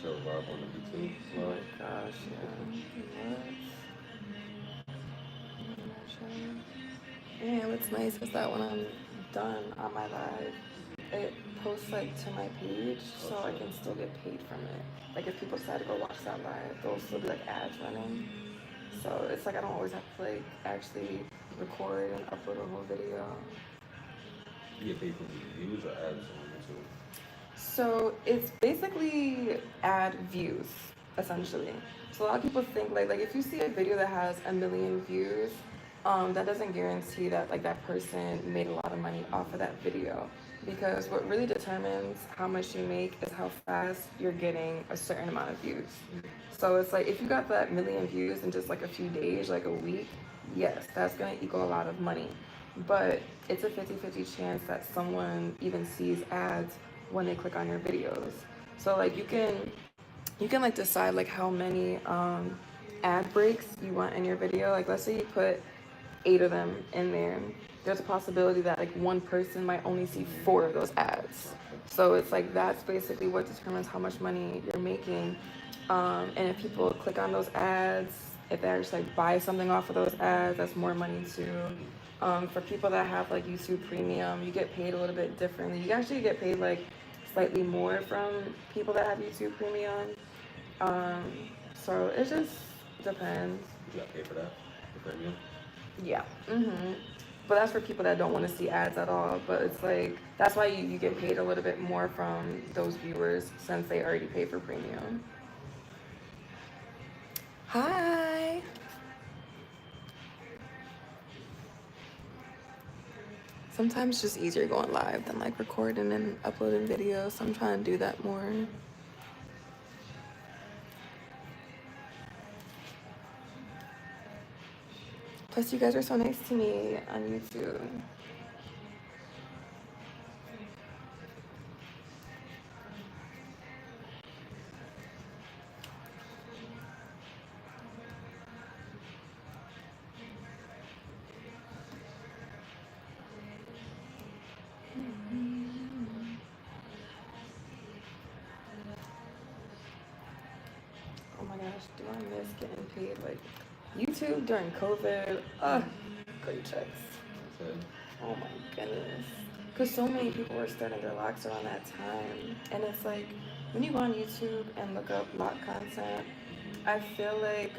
chill vibe on the YouTube. Oh my gosh, yeah. What? And what's nice is that when I'm done on my live, it posts like to my page, so I can still get paid from it. Like if people decide to go watch that live, there'll still be like ads running. So it's like I don't always have to like actually record and upload a whole video. You get paid for views or ads on YouTube? So it's basically ad views, essentially. So a lot of people think like if you see a video that has 1 million views, that doesn't guarantee that like that person made a lot of money off of that video. Because what really determines how much you make is how fast you're getting a certain amount of views. So it's like if you got that 1 million views in just like a few days, like a week, yes, that's gonna equal a lot of money. But it's a 50-50 chance that someone even sees ads when they click on your videos. So like you can like decide like how many ad breaks you want in your video. Like let's say you put 8 of them in there. There's a possibility that like one person might only see 4 of those ads. So it's like that's basically what determines how much money you're making. And if people click on those ads, if they actually like buy something off of those ads, that's more money too. For people that have like YouTube Premium, you get paid a little bit differently. You actually get paid like slightly more from people that have YouTube Premium. So it just depends. You got paid for that? The premium? Yeah. But that's for people that don't want to see ads at all. But it's like that's why you get paid a little bit more from those viewers since they already pay for premium. Hi. Sometimes it's just easier going live than like recording and uploading videos. So I'm trying to do that more. Plus, you guys are so nice to me on YouTube. Oh my gosh, do I miss getting paid? Like YouTube during COVID, great checks. Oh my goodness. Because so many people were starting their locks around that time. And it's like, when you go on YouTube and look up lock content, I feel like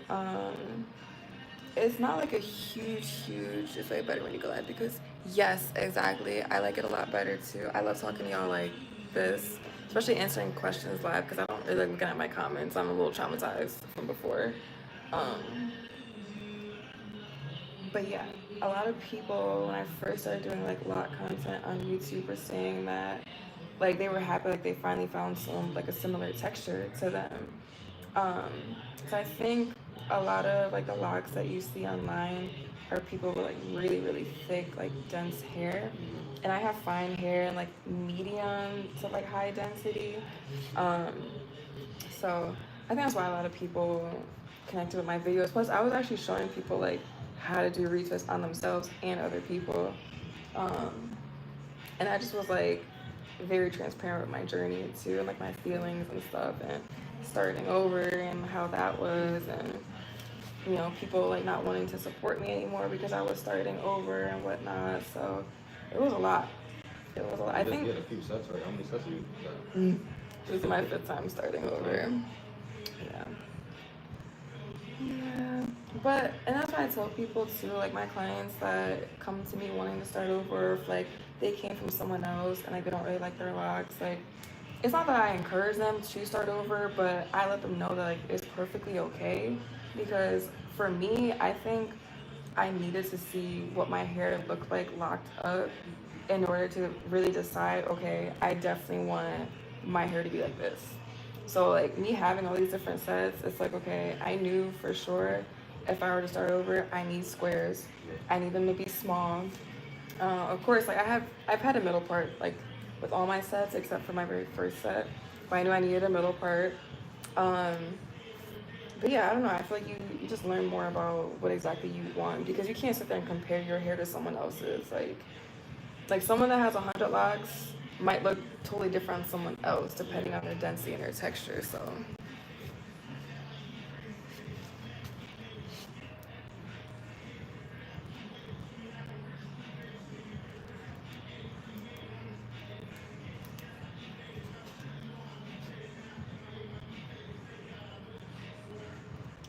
it's not like a huge, it's way better when you go live because yes, exactly. I like it a lot better too. I love talking to y'all like this, especially answering questions live because I don't really like looking at my comments. I'm a little traumatized from before. But yeah, a lot of people when I first started doing like lock content on YouTube were saying that like they were happy like they finally found some like a similar texture to them. So I think a lot of like the locks that you see online are people with like really thick like dense hair, and I have fine hair and like medium to like high density. So I think that's why a lot of people connected with my videos. Plus, I was actually showing people like how to do retwist on themselves and other people, and I just was like very transparent with my journey too, and like my feelings and stuff, and starting over and how that was, and you know, people like not wanting to support me anymore because I was starting over and whatnot. So it was a lot. It was a lot. I think you had a few sets, right? How many sets have you got? this is my 5th time starting over. Yeah. Yeah. But and that's why I tell people too, like my clients that come to me wanting to start over, if like they came from someone else and like they don't really like their locks, like it's not that I encourage them to start over, but I let them know that like it's perfectly okay. Because for me, I think I needed to see what my hair looked like locked up in order to really decide, okay, I definitely want my hair to be like this. So like me having all these different sets, it's like, okay, I knew for sure if I were to start over, I need squares. I need them to be small. Of course, like I've had a middle part like with all my sets except for my very first set, but I knew I needed a middle part. But yeah, I don't know. I feel like you just learn more about what exactly you want because you can't sit there and compare your hair to someone else's. Like someone that has 100 locks might look totally different on someone else depending on their density and their texture. So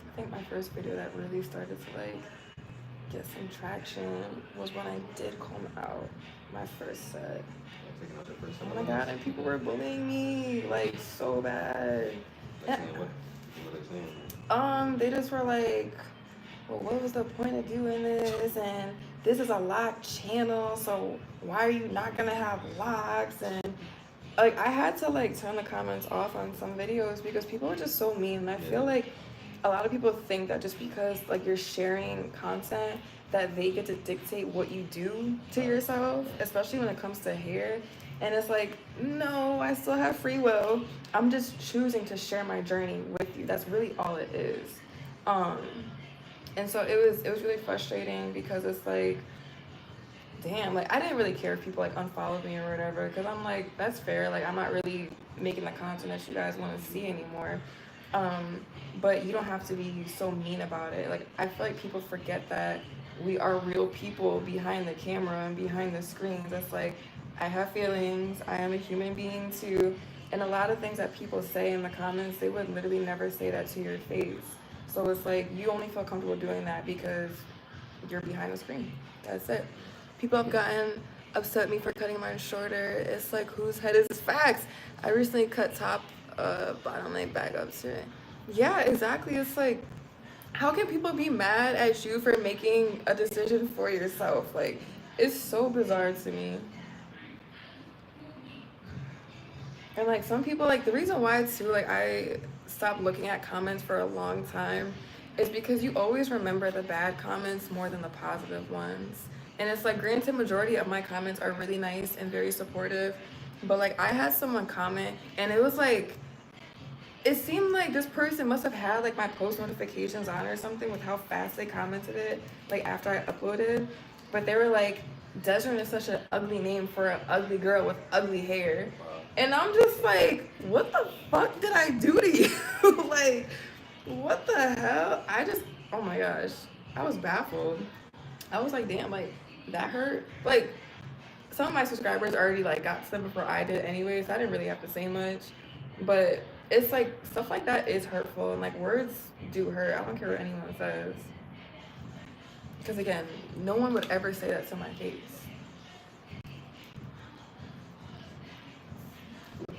I think my first video that really started to like get some traction was when I did comb out my first set. Oh my god, and people were bullying me like so bad. They just were like, well, what was the point of doing this? And this is a lock channel, so why are you not gonna have locks? And like I had to like turn the comments off on some videos because people were just so mean. And I feel like a lot of people think that just because like you're sharing content that they get to dictate what you do to yourself, especially when it comes to hair. And it's like, no, I still have free will. I'm just choosing to share my journey with you. That's really all it is. And so it was really frustrating because it's like, damn, like I didn't really care if people like unfollowed me or whatever, because I'm like, that's fair. Like I'm not really making the content that you guys want to see anymore. But you don't have to be so mean about it. Like I feel like people forget that we are real people behind the camera and behind the screens. That's like, I have feelings. I am a human being too. And a lot of things that people say in the comments, they would literally never say that to your face. So it's like, you only feel comfortable doing that because you're behind the screen. That's it. People have gotten upset at me for cutting mine shorter. It's like, whose head is this? Facts. I recently cut top, bottom, leg back up today. Yeah, exactly. It's like, how can people be mad at you for making a decision for yourself? Like, it's so bizarre to me. And like some people, like the reason why too, like I stopped looking at comments for a long time is because you always remember the bad comments more than the positive ones. And it's like, granted, majority of my comments are really nice and very supportive, but like I had someone comment and it was like, it seemed like this person must have had like my post notifications on or something with how fast they commented it, like after I uploaded. But they were like, DESZREN is such an ugly name for an ugly girl with ugly hair. And I'm just like, what the fuck did I do to you? Like, what the hell? Oh my gosh, I was baffled. I was like, damn, like, that hurt? Like, some of my subscribers already, like, got to them before I did anyways. So I didn't really have to say much. But it's like, stuff like that is hurtful. And, like, words do hurt. I don't care what anyone says. Because, again, no one would ever say that to my face.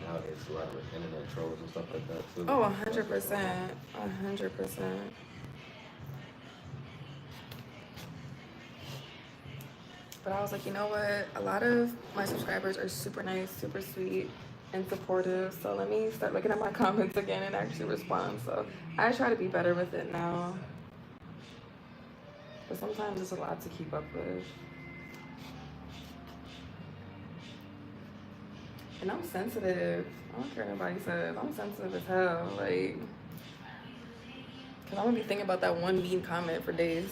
Nowadays, a lot of internet trolls and stuff like that too. Oh, 100%. 100%. But I was like, you know what? A lot of my subscribers are super nice, super sweet, and supportive. So let me start looking at my comments again and actually respond. So I try to be better with it now. But sometimes it's a lot to keep up with. And I'm sensitive. I don't care what nobody says. I'm sensitive as hell. Like, because I'm going to be thinking about that one mean comment for days.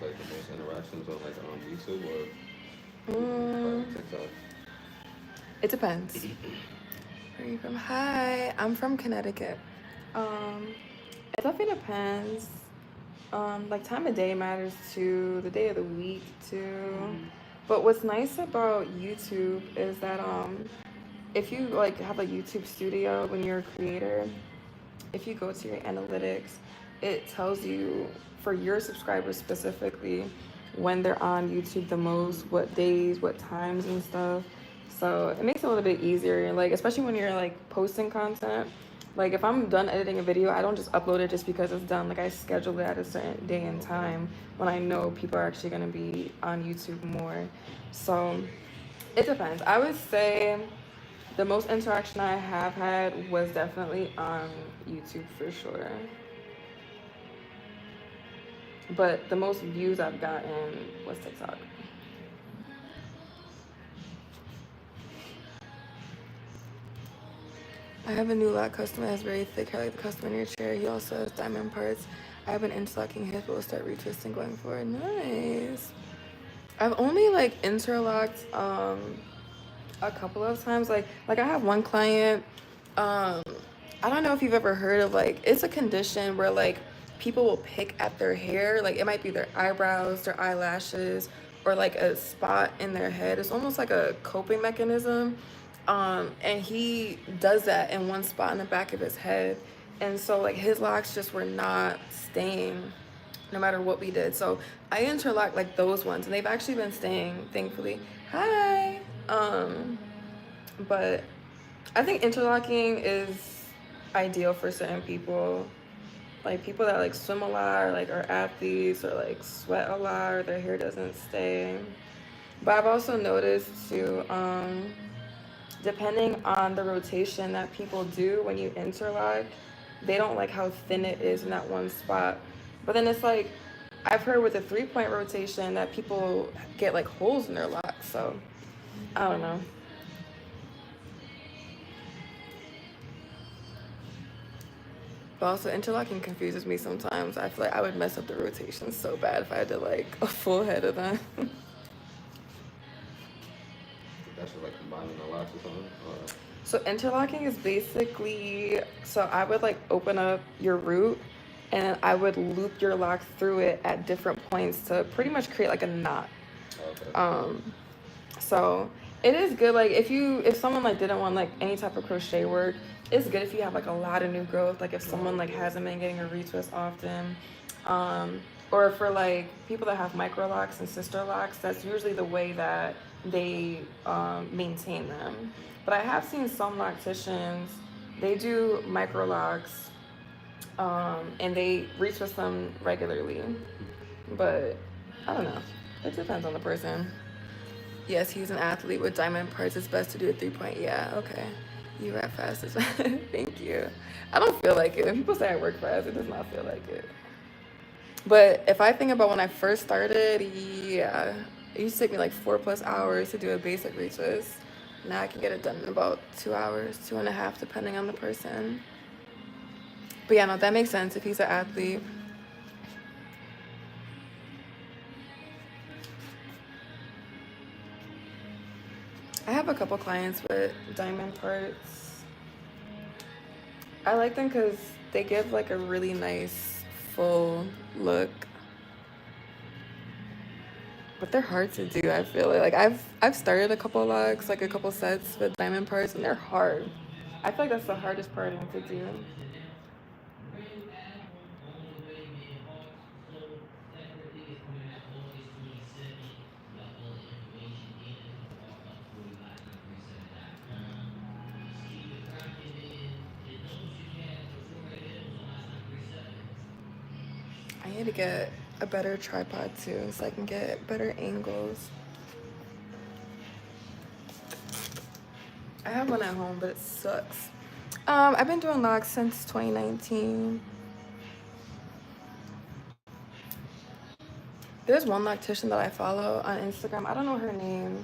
like the most interactions on like YouTube or Mm, TikTok? it depends. Where are you from? Hi, I'm from Connecticut. Um, it definitely depends. Like time of day matters too, the day of the week too. But what's nice about YouTube is that if you like have a YouTube studio when you're a creator, if you go to your analytics, it tells you for your subscribers specifically when they're on YouTube the most, what days, what times and stuff. So it makes it a little bit easier, like especially when you're like posting content. Like if I'm done editing a video, I don't just upload it just because it's done. Like I schedule it at a certain day and time when I know people are actually gonna be on YouTube more. So it depends. I would say the most interaction I have had was definitely on YouTube for sure. But the most views I've gotten was TikTok. I have a new lock customer that has very thick hair like the customer in your chair. He also has diamond parts. I have been interlocking his, but will start retwisting going forward. Nice. I've only like interlocked a couple of times. Like I have one client, um, I don't know if you've ever heard of like it's a condition where like people will pick at their hair, like it might be their eyebrows, their eyelashes, or like a spot in their head. It's almost like a coping mechanism. And he does that in one spot in the back of his head. And so like his locks just were not staying no matter what we did. So I interlocked like those ones and they've actually been staying, thankfully. Hi. But I think interlocking is ideal for certain people. Like people that like swim a lot or like are athletes or like sweat a lot or their hair doesn't stay. But I've also noticed too, depending on the rotation that people do when you interlock, they don't like how thin it is in that one spot. But then it's like I've heard with a 3-point rotation that people get like holes in their locks. So I don't know. But also interlocking confuses me sometimes. I feel like I would mess up the rotation so bad if I had to like a full head of them. That's just like combining the locks or something. Or So interlocking is basically, so I would like open up your root and I would loop your lock through it at different points to pretty much create like a knot. okay. So it is good like if someone like didn't want like any type of crochet work, it's good if you have like a lot of new growth, like if someone like hasn't been getting a retwist often. Or for like people that have micro locks and sister locks, that's usually the way that they maintain them. But I have seen some locticians, they do micro locks, and they retwist them regularly. But I don't know. It depends on the person. Yes, he's an athlete with diamond parts. It's best to do a 3-point. Yeah, okay. You rap fast as well. Thank you. I don't feel like it. When people say I work fast, it does not feel like it. But if I think about when I first started, yeah, it used to take me like 4+ hours to do a basic retwist. Now I can get it done in about 2 hours, 2.5, depending on the person. But yeah, no, that makes sense if he's an athlete. I have a couple clients with diamond parts. I like them because they give like a really nice full look. But they're hard to do, I feel like I've started a couple locks, like a couple sets with diamond parts, and they're hard. I feel like that's the hardest part to do. I need to get a better tripod too, so I can get better angles. I have one at home, but it sucks. I've been doing locks since 2019. There's one loctician that I follow on Instagram. I don't know her name,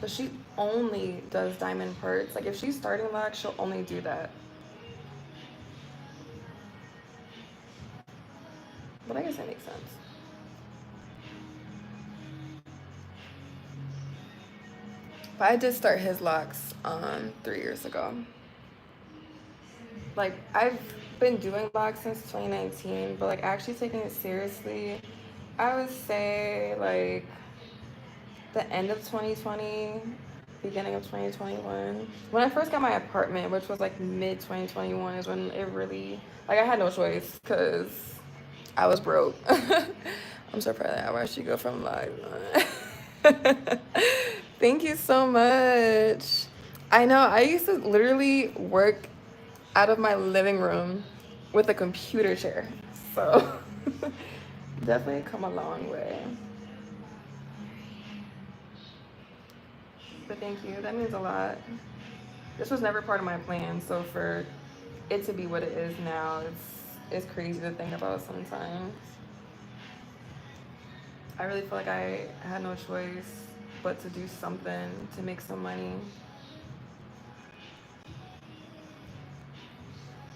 but she only does diamond parts. Like if she's starting locks, she'll only do that. But I guess that makes sense. But I did start his locks 3 years ago. Like I've been doing locks since 2019, but like actually taking it seriously, I would say like the end of 2020, beginning of 2021. When I first got my apartment, which was like mid 2021, is when it really, like I had no choice because I was broke. I'm so proud that I watched you go from live. Thank you so much. I know I used to literally work out of my living room with a computer chair. So definitely come a long way. But thank you. That means a lot. This was never part of my plan, so for it to be what it is now, it's crazy to think about sometimes. I really feel like I had no choice but to do something to make some money.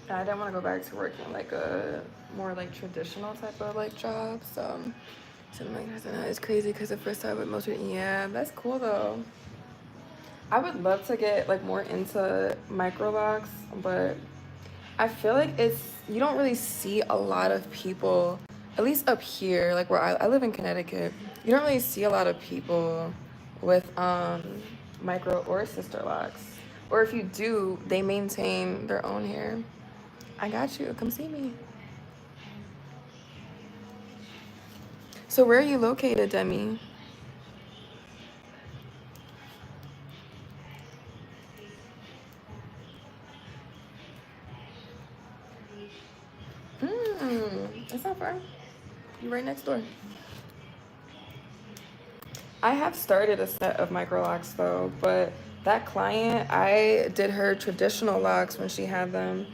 And I didn't want to go back to working like a more like traditional type of like job. So something like that is crazy because the first time with most people, yeah, that's cool though. I would love to get like more into micro locks, but I feel like you don't really see a lot of people, at least up here, like where I live in Connecticut, you don't really see a lot of people with micro or sister locks. Or if you do, they maintain their own hair. I got you. Come see me. So where are you located, Demi? That's not far. You're right next door. I have started a set of micro locks though, but that client, I did her traditional locks when she had them,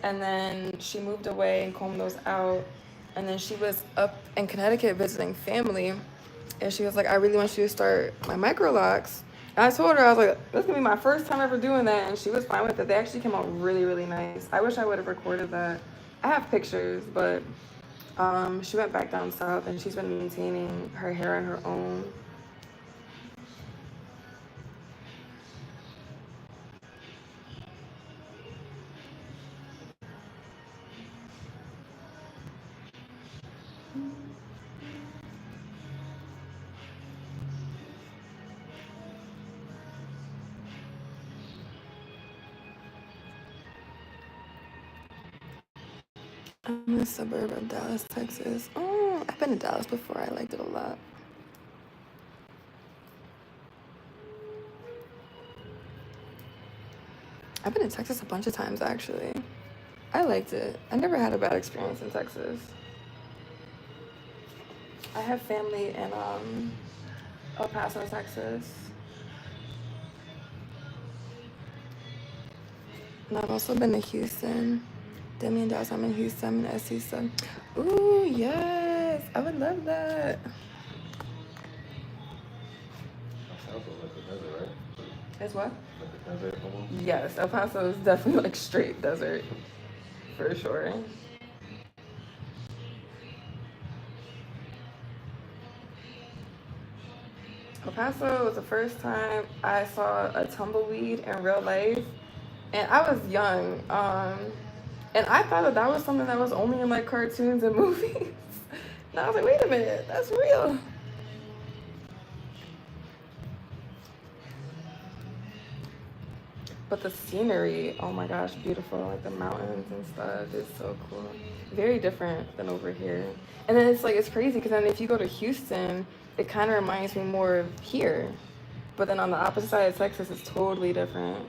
and then she moved away and combed those out, and then she was up in Connecticut visiting family, and she was like, I really want you to start my micro locks. And I told her, I was like, this is gonna be my first time ever doing that, and she was fine with it. They actually came out really, really nice. I wish I would have recorded that. I have pictures, but she went back down south and she's been maintaining her hair on her own. I'm in a suburb of Dallas, Texas. Oh, I've been to Dallas before. I liked it a lot. I've been to Texas a bunch of times, actually. I liked it. I never had a bad experience in Texas. I have family in El Paso, Texas. And I've also been to Houston. Demi and Dallas, I'm in Houston, I'm in SC, so. Ooh, yes. I would love that. Sounds like the desert, right? It's what? Like the desert almost? Yes, El Paso is definitely like straight desert. For sure. El Paso was the first time I saw a tumbleweed in real life, and I was young. And I thought that was something that was only in like cartoons and movies. And I was like, wait a minute, that's real. But the scenery, oh my gosh, beautiful. Like the mountains and stuff is so cool. Very different than over here. And then it's like, it's crazy because then if you go to Houston, it kind of reminds me more of here. But then on the opposite side of Texas, it's totally different.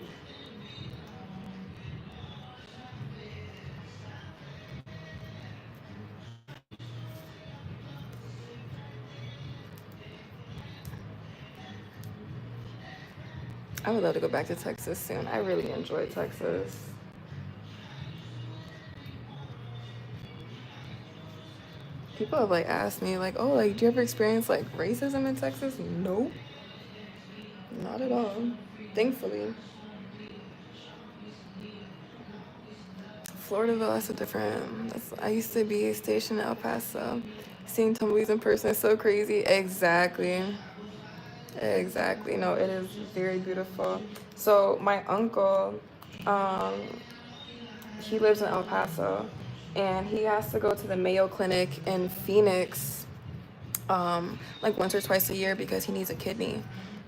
I would love to go back to Texas soon. I really enjoy Texas. People have like asked me like, oh, like, do you ever experience like racism in Texas? Nope, not at all. Thankfully. Floridaville, that's a different. I used to be stationed in El Paso. Seeing tumbleweeds in person is so crazy. Exactly. Exactly. No, it is very beautiful. So my uncle, um, he lives in El Paso, and he has to go to the Mayo Clinic in Phoenix, like once or twice a year because he needs a kidney.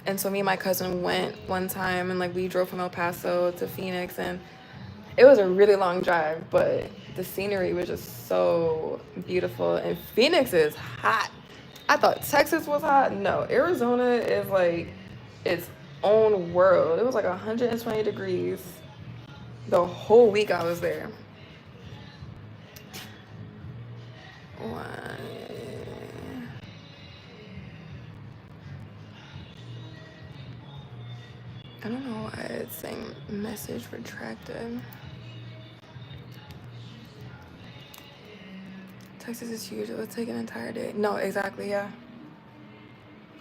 And so me and my cousin went one time, and like we drove from El Paso to Phoenix, and it was a really long drive, but the scenery was just so beautiful. And Phoenix is hot. I thought Texas was hot. No, Arizona is like its own world. It was like 120 degrees the whole week I was there. Why? I don't know why it's saying message retracted. Texas is huge. It would take an entire day. No, exactly. Yeah.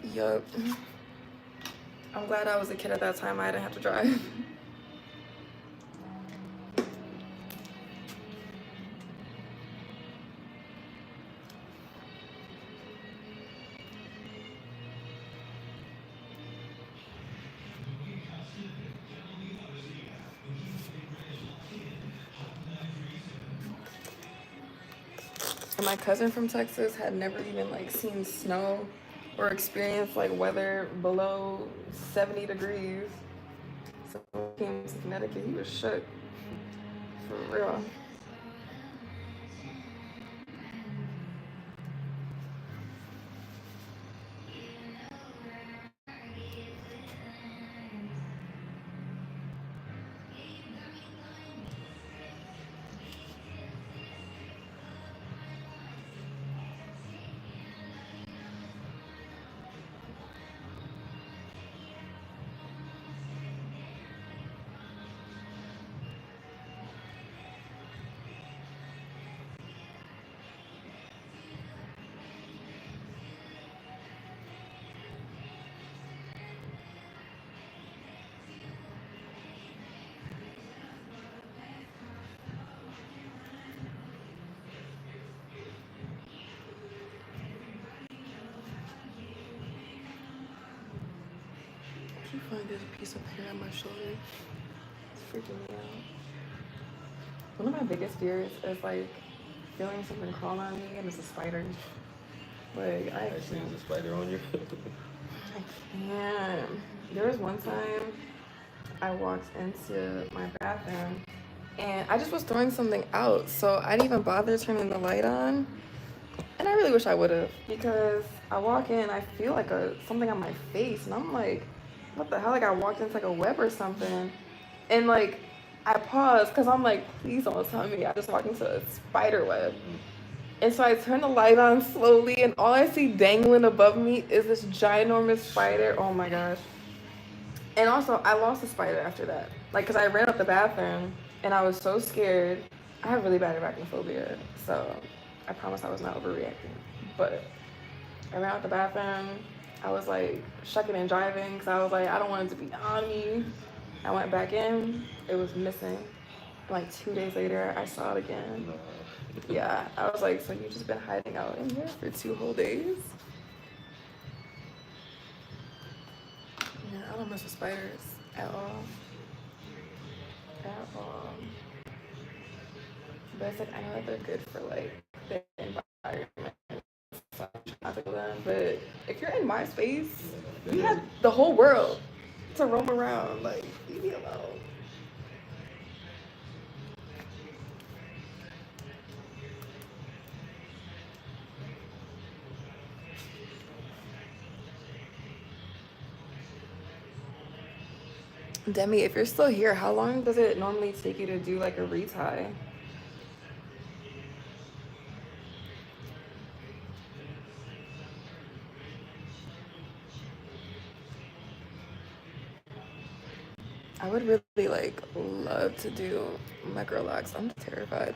Yup. I'm glad I was a kid at that time. I didn't have to drive. And my cousin from Texas had never even like seen snow or experienced like weather below 70 degrees. So when he came to Connecticut, he was shook. For real. I keep finding there's a piece of hair on my shoulder. It's freaking me out. One of my biggest fears is like feeling something crawl on me and it's a spider. Like I Actually, can't. there's a spider on you. I can't. There was one time I walked into my bathroom and I just was throwing something out, so I didn't even bother turning the light on. And I really wish I would have because I walk in, I feel like something on my face, and I'm like, what the hell? Like I walked into like a web or something, and like I paused because I'm like, please don't tell me I just walked into a spider web. And so I turn the light on slowly, and all I see dangling above me is this ginormous spider. Oh my gosh. And also, I lost the spider after that. Like, because I ran up the bathroom, and I was so scared. I have really bad arachnophobia, so I promise I was not overreacting. But I ran out the bathroom. I was like shucking and driving because I was like, I don't want it to be on me. I went back in. It was missing. Like 2 days later, I saw it again. Yeah, I was like, so you've just been hiding out in here for 2 whole days? Yeah, I don't mess with spiders at all. At all. But it's like, I know that they're good for like the environment. So I'm trying to them. But if you're in my space, you have the whole world to roam around. Like, leave me alone. Demi, if you're still here, how long does it normally take you to do like a retie? I would really like love to do microlocks. I'm terrified.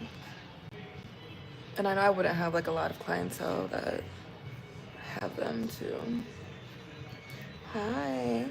And I know I wouldn't have like a lot of clientele that have them too. Hi.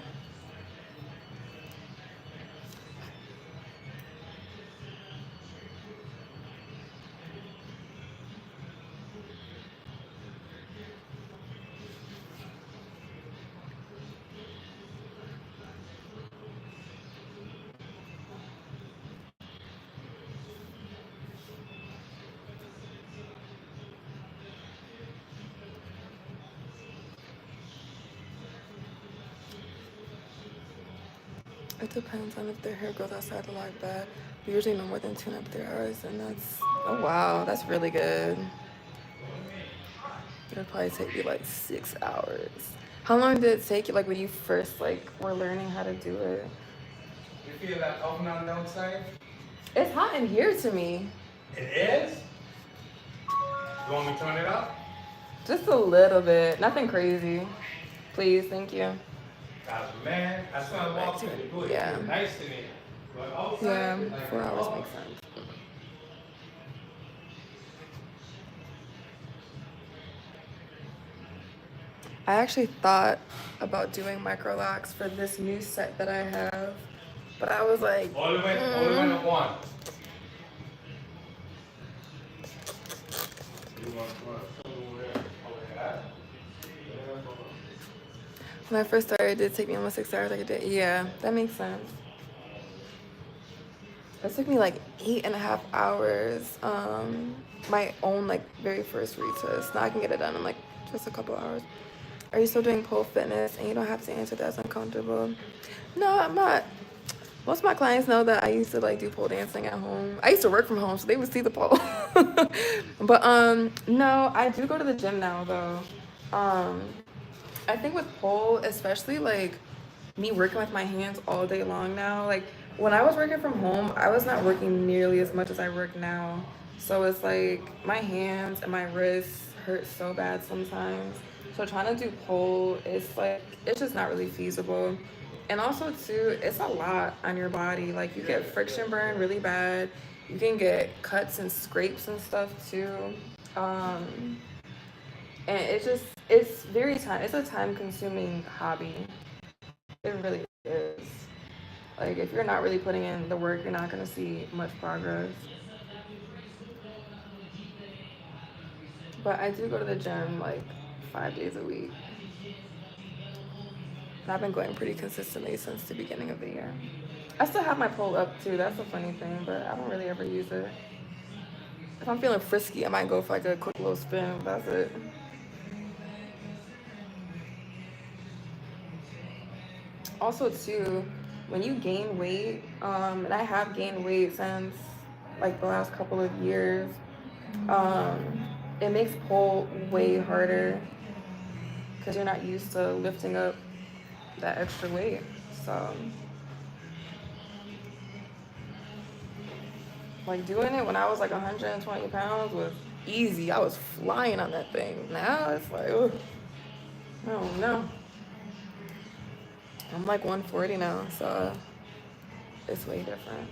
It depends on if their hair goes outside the lock bed. We usually no more than 2.5 hours, and that's, oh wow, that's really good. It'll probably take you like 6 hours. How long did it take you, like when you first like were learning how to do it? You feel that oven on the outside? It's hot in here to me. It is? You want me to turn it up? Just a little bit, nothing crazy. Please, thank you. Man, that's what I walked in. Good. Yeah. Nice in here. But outside, Yeah, like, 4 hours makes sense. I actually thought about doing micro locks for this new set that I have, but I was like, all the way to one. When I first started, it did take me almost 6 hours. Like it did. Yeah, that makes sense. It took me like 8.5 hours. My own like very first retest. Now I can get it done in like just a couple hours. Are you still doing pole fitness? And you don't have to answer that's uncomfortable. No, I'm not. Most of my clients know that I used to like do pole dancing at home. I used to work from home, so they would see the pole. But no, I do go to the gym now though. I think with pole, especially like me working with my hands all day long now, like when I was working from home, I was not working nearly as much as I work now. So it's like my hands and my wrists hurt so bad sometimes. So trying to do pole, it's like it's just not really feasible. And also too, it's a lot on your body. Like you get friction burn really bad. You can get cuts and scrapes and stuff too. Um, and it's very it's a time consuming hobby. It really is. Like if you're not really putting in the work, you're not gonna see much progress. But I do go to the gym like 5 days a week. And I've been going pretty consistently since the beginning of the year. I still have my pole up too. That's a funny thing, but I don't really ever use it. If I'm feeling frisky, I might go for like a quick little spin. That's it. Also too, when you gain weight, and I have gained weight since like the last couple of years, um, it makes pole way harder because you're not used to lifting up that extra weight. So like doing it when I was like 120 pounds was easy. I was flying on that thing. Now it's like, oh no. I'm like 140 now, so it's way different.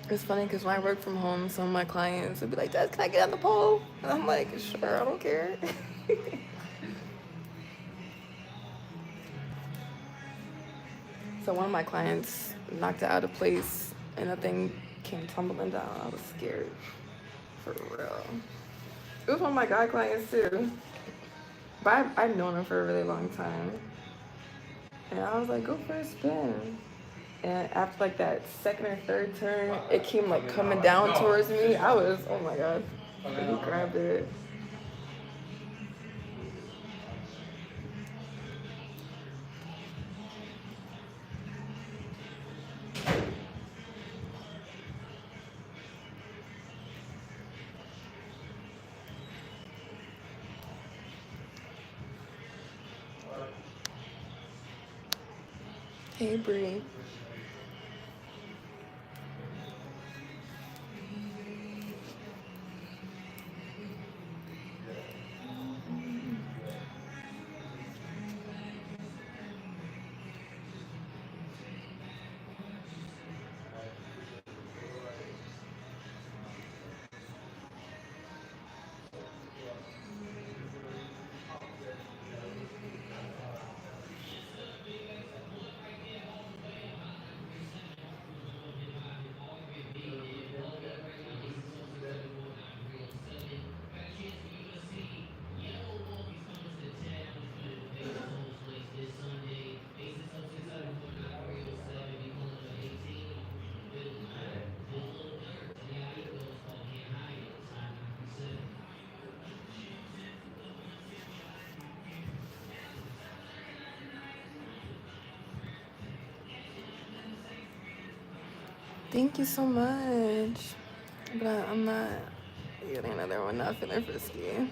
It's funny because when I work from home, some of my clients would be like, Dad, can I get on the pole? And I'm like, sure, I don't care. So one of my clients knocked it out of place and the thing came tumbling down. I was scared. For real. It was one of my guy clients too. But I've known him for a really long time. And I was like, go for a spin. And after like that second or third turn, it came like coming down towards me. I was, oh my God. And he grabbed it. Hey, Bree. Thank you so much. But I'm not getting another one, not feeling frisky.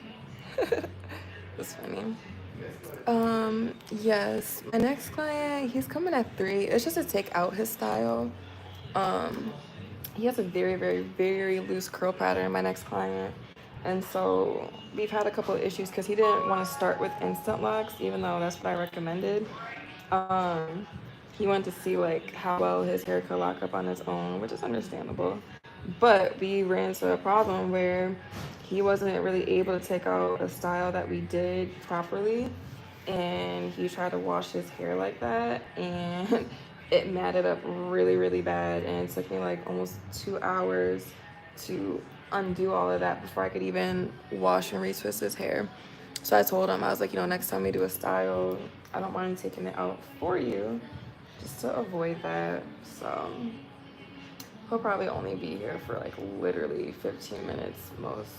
That's funny. Yes, my next client, he's coming at 3. It's just to take out his style. Um, he has a very, very, very loose curl pattern, my next client. And so we've had a couple of issues because he didn't want to start with instant locks, even though that's what I recommended. Um, he wanted to see like how well his hair could lock up on its own, which is understandable. But we ran into a problem where he wasn't really able to take out a style that we did properly, and he tried to wash his hair like that, and it matted up really, really bad, and it took me like almost 2 hours to undo all of that before I could even wash and retwist his hair. So I told him, I was like, next time we do a style, I don't mind taking it out for you, just to avoid that. So he'll probably only be here for like literally 15 minutes most.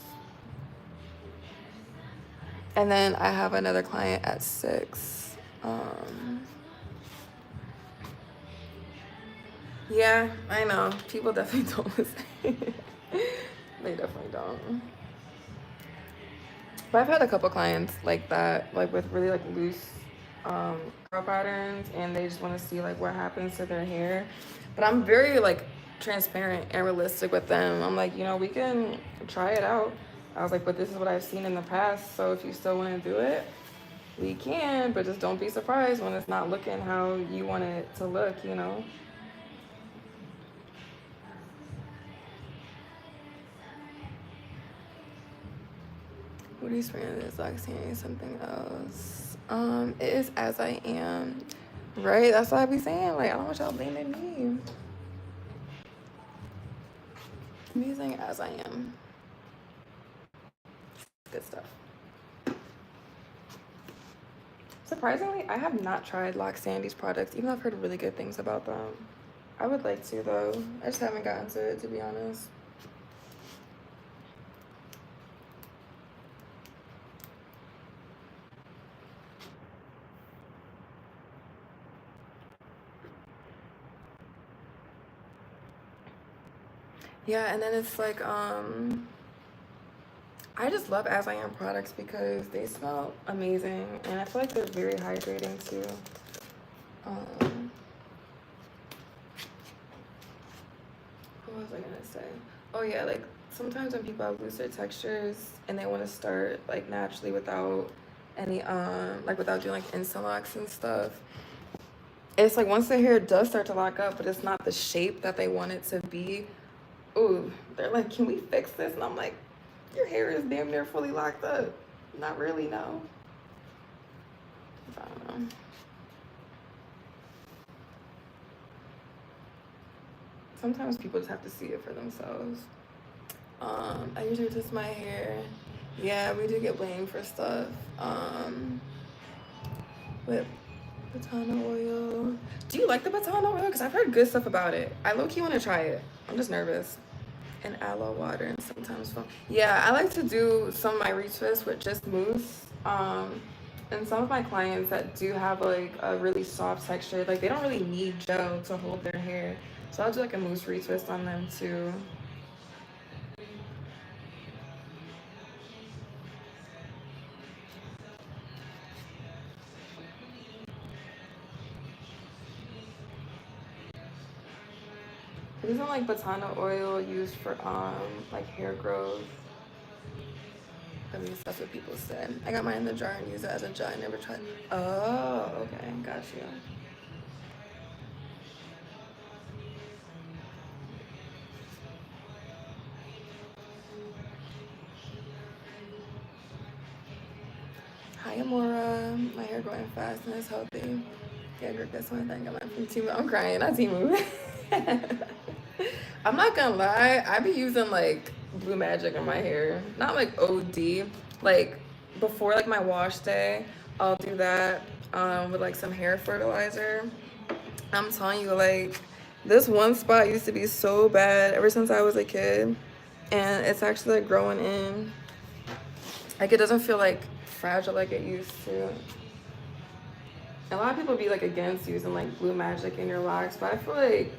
And then I have another client at 6. Yeah, I know. People definitely don't listen. They definitely don't. But I've had a couple clients like that, like with really like loose curl patterns, and they just want to see like what happens to their hair. But I'm very like transparent and realistic with them. I'm like, we can try it out. I was like, but this is what I've seen in the past, so if you still want to do it, we can, but just don't be surprised when it's not looking how you want it to look, What are you spraying this? Oxygen, something else. It is As I Am. Right? That's what I be saying. Like, I don't want y'all blaming me. I'm using As I Am. Good stuff. Surprisingly, I have not tried Lock Sandy's products, even though I've heard really good things about them. I would like to, though. I just haven't gotten to it, to be honest. Yeah, and then it's like, I just love As I Am products because they smell amazing, and I feel like they're very hydrating too. What was I gonna say? Oh yeah, like sometimes when people have looser textures and they want to start like naturally without any like without doing like instant locks and stuff, it's like once their hair does start to lock up, but it's not the shape that they want it to be. Ooh, they're like, can we fix this? And I'm like, your hair is damn near fully locked up. Not really, no. I don't know. Sometimes people just have to see it for themselves. I usually twist my hair. Yeah, we do get blamed for stuff. With Batana oil. Do you like the Batana oil? Because I've heard good stuff about it. I low-key want to try it. I'm just nervous. And aloe water and sometimes foam. Yeah, I like to do some of my retwists with just mousse. And some of my clients that do have like a really soft texture, like they don't really need gel to hold their hair. So I'll do like a mousse retwist on them too. Isn't like Batana oil used for like hair growth? At least that's what people said. I got mine in the jar and use it as a gel. I never tried. Oh, okay, got you. Hi, Amora. My hair growing fast and it's healthy. Yeah, grip this one. I think I got mine from Temu. I'm crying, not Temu. I'm not gonna lie. I be using like Blue Magic in my hair. Not like OD. Like before like my wash day, I'll do that with like some hair fertilizer. I'm telling you, like this one spot used to be so bad ever since I was a kid, and it's actually like growing in. Like it doesn't feel like fragile like it used to. A lot of people be like against using like Blue Magic in your locks, but I feel like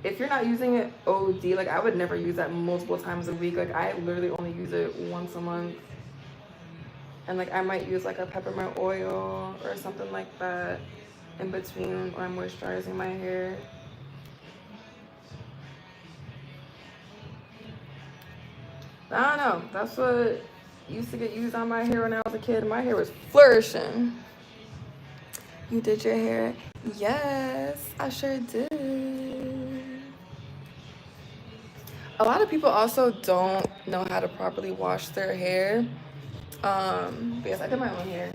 if you're not using it OD, like I would never use that multiple times a week. Like I literally only use it once a month. And like I might use like a peppermint oil or something like that in between when I'm moisturizing my hair. I don't know. That's what used to get used on my hair when I was a kid. My hair was flourishing. You did your hair? Yes, I sure did. A lot of people also don't know how to properly wash their hair. Because I did my own hair.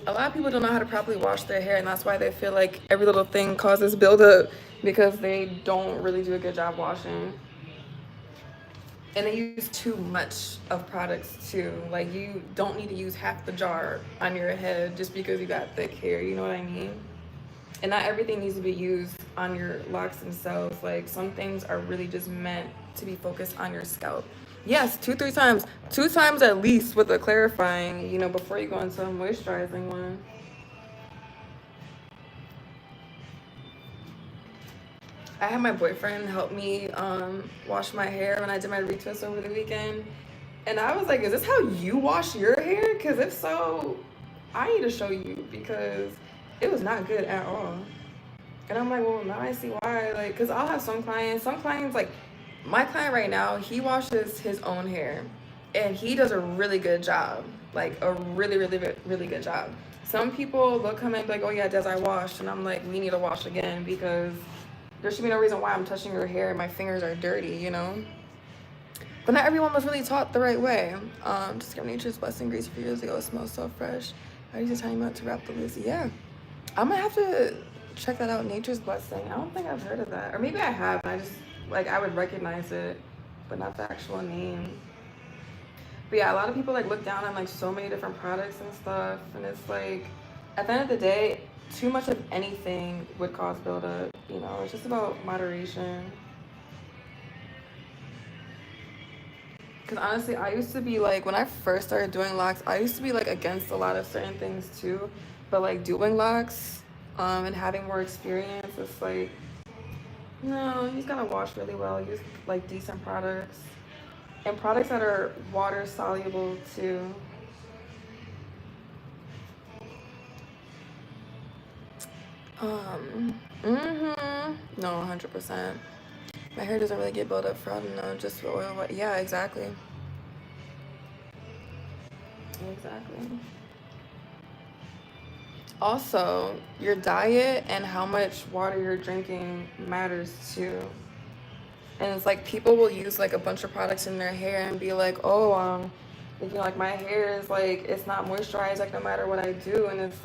A lot of people don't know how to properly wash their hair, and that's why they feel like every little thing causes buildup because they don't really do a good job washing. And they use too much of products too. Like you don't need to use half the jar on your head just because you got thick hair, you know what I mean? And not everything needs to be used on your locks themselves. Like some things are really just meant to be focused on your scalp. Yes, 2-3 times. 2 times at least with a clarifying, before you go into a moisturizing one. I had my boyfriend help me wash my hair when I did my retwist over the weekend. And I was like, is this how you wash your hair? Because if so, I need to show you because it was not good at all. And I'm like, well, now I see why. Like, because I'll have some clients, like my client right now, he washes his own hair and he does a really good job. Like a really, really, really good job. Some people, they'll come in and be like, oh yeah, Des, I washed. And I'm like, we need to wash again because there should be no reason why I'm touching your hair and my fingers are dirty, But not everyone was really taught the right way. Just give nature's blessing grease for years ago. It smells so fresh. I use a tiny amount to wrap the loose. Yeah. I'm gonna have to check that out, nature's blessing. I don't think I've heard of that. Or maybe I have. I just, I would recognize it, but not the actual name. But yeah, a lot of people, look down on, so many different products and stuff. And it's like, at the end of the day, too much of anything would cause buildup. It's just about moderation. Because honestly, I used to be when I first started doing locks, I used to be against a lot of certain things too. But doing locks and having more experience, it's no, you just gotta wash really well. Use decent products and products that are water soluble too. No, 100%. My hair doesn't really get built up from just oil. Yeah, exactly. Exactly. Also, your diet and how much water you're drinking matters too. And it's people will use a bunch of products in their hair and be like, oh, my hair is it's not moisturized no matter what I do. And it's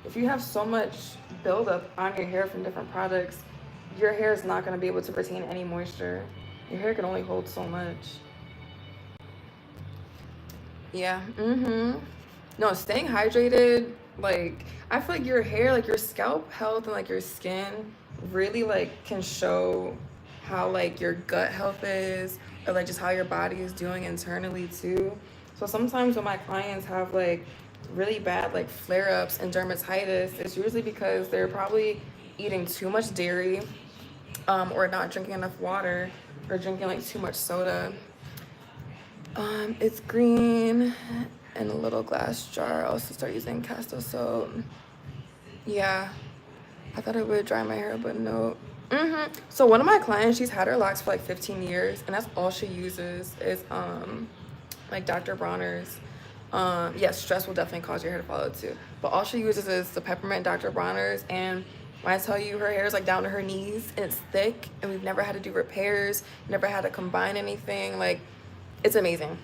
if you have so much buildup on your hair from different products, your hair is not going to be able to retain any moisture. Your hair can only hold so much. Yeah. No, staying hydrated, I feel your hair, your scalp health and your skin really can show how your gut health is or just how your body is doing internally too. So sometimes when my clients have really bad flare-ups and dermatitis, it's usually because they're probably eating too much dairy or not drinking enough water or drinking too much soda. It's green in a little glass jar. I'll also start using castor soap. Yeah, I thought it would dry my hair, but no. So one of my clients, she's had her locks for 15 years, and that's all she uses is Dr. Bronner's. Yes, stress will definitely cause your hair to fall out too. But all she uses is the peppermint Dr. Bronner's, and when I tell you her hair is down to her knees and it's thick, and we've never had to do repairs, never had to combine anything. It's amazing.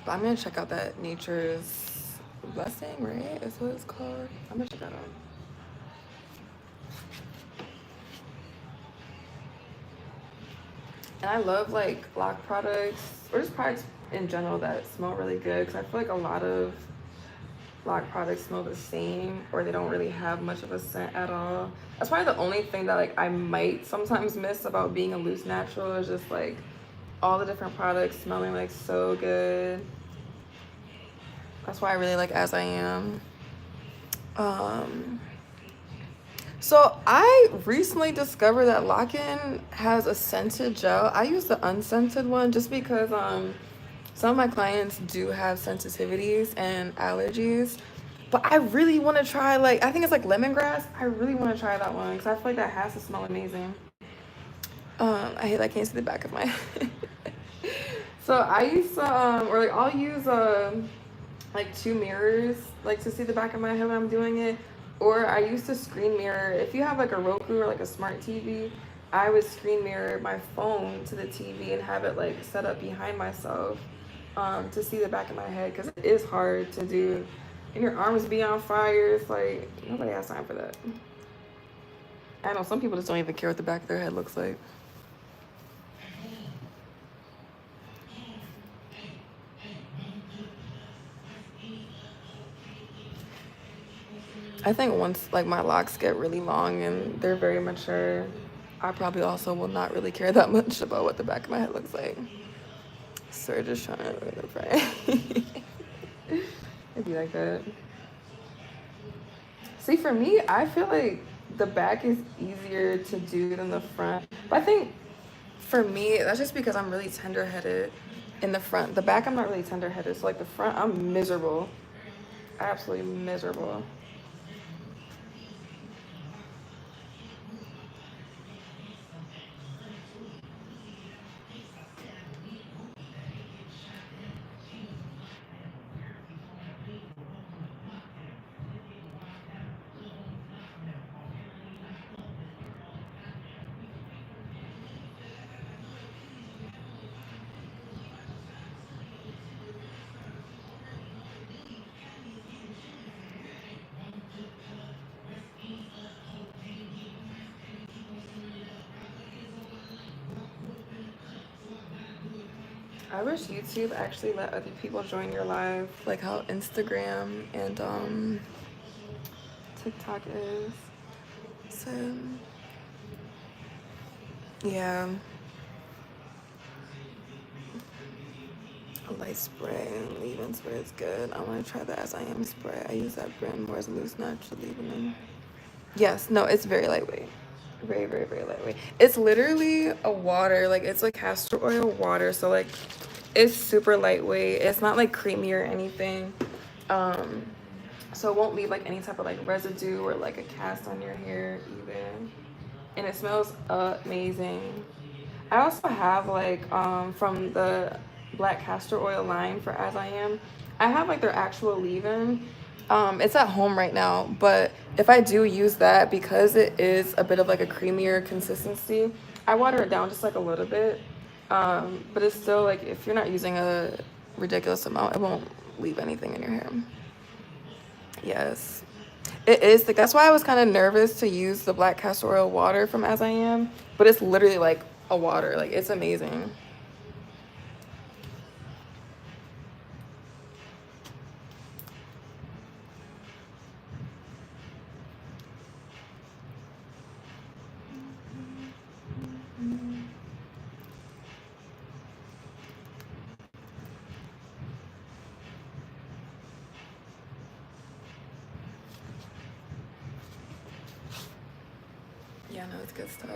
But I'm gonna check out that nature's blessing, right? Is what it's called. I'm gonna check that out. And I love lock products or just products in general that smell really good because I feel a lot of lock products smell the same, or they don't really have much of a scent at all. That's probably the only thing that like I might sometimes miss about being a loose natural, is just like all the different products smelling like so good. That's why I really like As I Am. So I recently discovered that Lock-In has a scented gel. I use the unscented one just because some of my clients do have sensitivities and allergies. But I really want to try, like, I think it's like lemongrass. I really want to try that one because I feel like that has to smell amazing. I hate that I can't see the back of my head. So I used to, or like I'll use like 2 mirrors like to see the back of my head when I'm doing it. Or I used to screen mirror. If you have like a Roku or like a smart TV, I would screen mirror my phone to the TV and have it like set up behind myself to see the back of my head, because it is hard to do. And your arms be on fire. It's like nobody has time for that. I know some people just don't even care what the back of their head looks like. I think once like my locks get really long and they're very mature, I probably also will not really care that much about what the back of my head looks like. So we're just trying to pray. It'd be like that. See, for me, I feel like the back is easier to do than the front. But I think for me, that's just because I'm really tender-headed in the front. The back, I'm not really tender-headed. So like the front, I'm miserable. Absolutely miserable. I wish YouTube actually let other people join your live, like how Instagram and TikTok is. So yeah, a light spray and leave-in spray is good. I want to try the As I Am spray. I use that brand more as a loose natural leave-in. Yes, no, it's very lightweight. Very, very, very lightweight. It's literally a water, like it's like castor oil water. So like it's super lightweight. It's not like creamy or anything. So it won't leave like any type of like residue or like a cast on your hair either. And it smells amazing. I also have like from the black castor oil line for As I Am, I have like their actual leave-in. It's at home right now, but if I do use that, because it is a bit of like a creamier consistency, I water it down just like a little bit. But it's still like, if you're not using a ridiculous amount, it won't leave anything in your hair. Yes, it is. Like, that's why I was kind of nervous to use the black castor oil water from As I Am, but it's literally like a water. Like, it's amazing. Yeah, no, it's good stuff.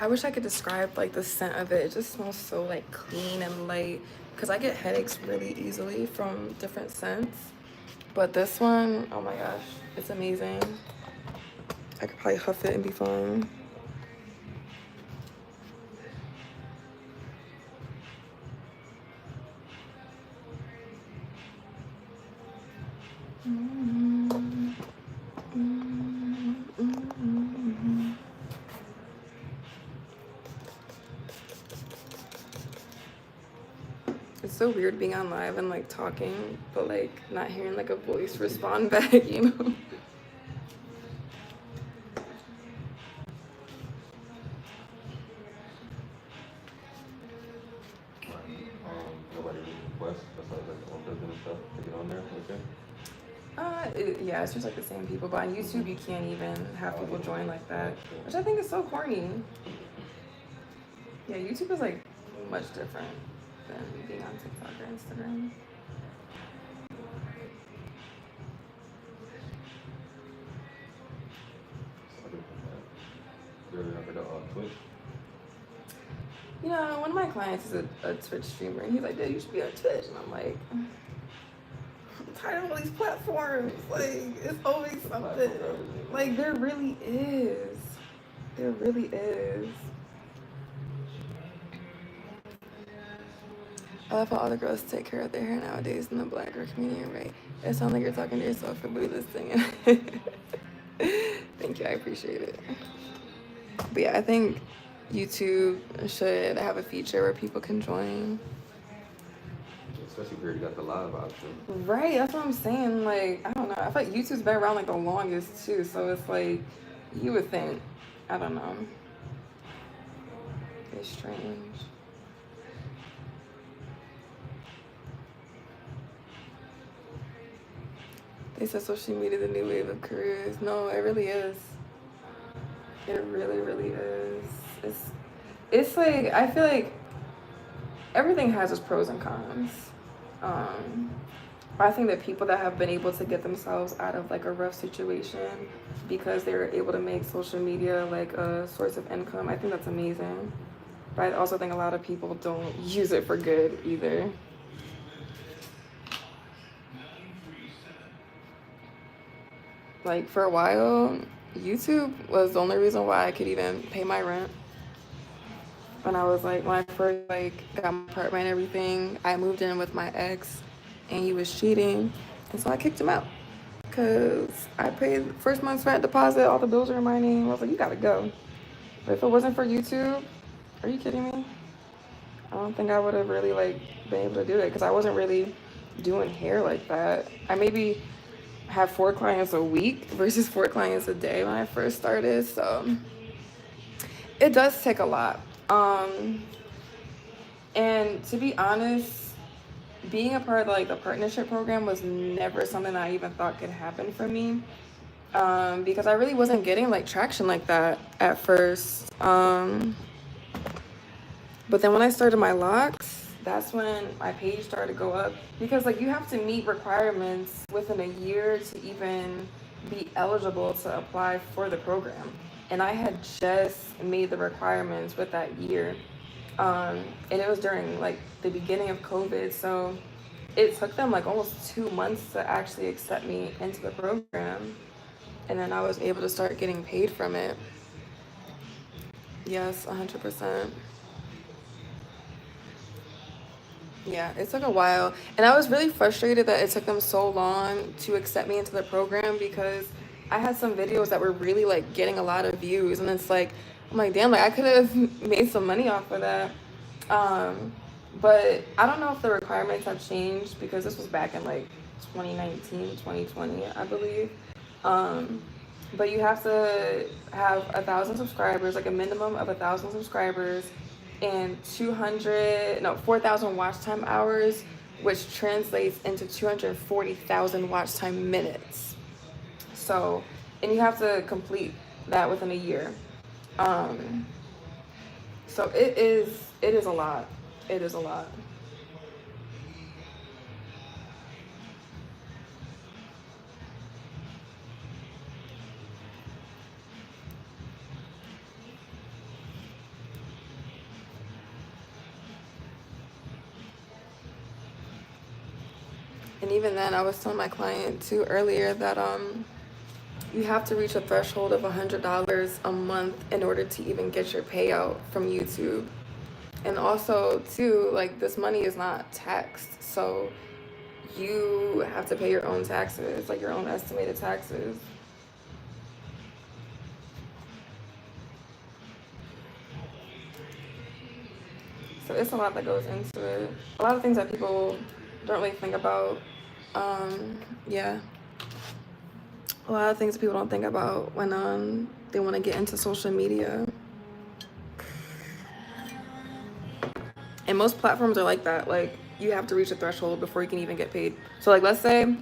I wish I could describe like the scent of it. It just smells so like clean and light, because I get headaches really easily from different scents. But this one, oh my gosh, it's amazing. I could probably huff it and be fine. It's so weird being on live and like talking, but like not hearing like a voice respond back, you know? Nobody requests besides like the authors and stuff to get on there, okay? Yeah, it's just like the same people. But on YouTube, you can't even have people join like that, which I think is so corny. Yeah, YouTube is like much different than being on TikTok or Instagram. You ever heard of Twitch? You know, one of my clients is a Twitch streamer, and he's like, "Dude, you should be on Twitch," and I'm like, I'm tired of all these platforms. Like, it's always something. Like, there really is. There really is. I love how all the girls take care of their hair nowadays in the Black girl community, right? It sounds like you're talking to yourself for booty listening. Thank you, I appreciate it. But yeah, I think YouTube should have a feature where people can join. Especially if you already got the live option. Right, that's what I'm saying. Like, I don't know. I feel like YouTube's been around like the longest too, so it's like you would think. I don't know. It's strange. They said social media the new wave of careers. No, it really is. It really, really is. It's like, I feel like everything has its pros and cons. But I think that people that have been able to get themselves out of like a rough situation because they were able to make social media like a source of income, I think that's amazing. But I also think a lot of people don't use it for good either. Like for a while, YouTube was the only reason why I could even pay my rent. When I first like got my apartment and everything, I moved in with my ex and he was cheating. And so I kicked him out because I paid first month's rent deposit, all the bills are in my name. I was like, you gotta go. But if it wasn't for YouTube, are you kidding me? I don't think I would have really like been able to do it because I wasn't really doing hair like that. I maybe have 4 clients a week versus 4 clients a day when I first started. So it does take a lot. And to be honest, being a part of like the partnership program was never something that I even thought could happen for me. Because I really wasn't getting like traction like that at first. But then when I started my locks, that's when my page started to go up because like you have to meet requirements within a year to even be eligible to apply for the program. And I had just made the requirements with that year. And it was during like the beginning of COVID. So it took them like almost 2 months to actually accept me into the program. And then I was able to start getting paid from it. Yes, 100%. Yeah, it took a while. And I was really frustrated that it took them so long to accept me into the program because I had some videos that were really like getting a lot of views. And it's like, I'm like, damn, like I could have made some money off of that. But I don't know if the requirements have changed because this was back in like 2019, 2020, I believe. But you have to have 1,000 subscribers, like a minimum of 1,000 subscribers and 4,000 watch time hours, which translates into 240,000 watch time minutes. So, and you have to complete that within a year. So it is a lot. It is a lot. And even then, I was telling my client too earlier that you have to reach a threshold of $100 a month in order to even get your payout from YouTube. And also too, like this money is not taxed, so you have to pay your own taxes, like your own estimated taxes. So it's a lot that goes into it. A lot of things that people don't really think about. Yeah. A lot of things people don't think about when they want to get into social media. And most platforms are like that. Like you have to reach a threshold before you can even get paid. So like let's say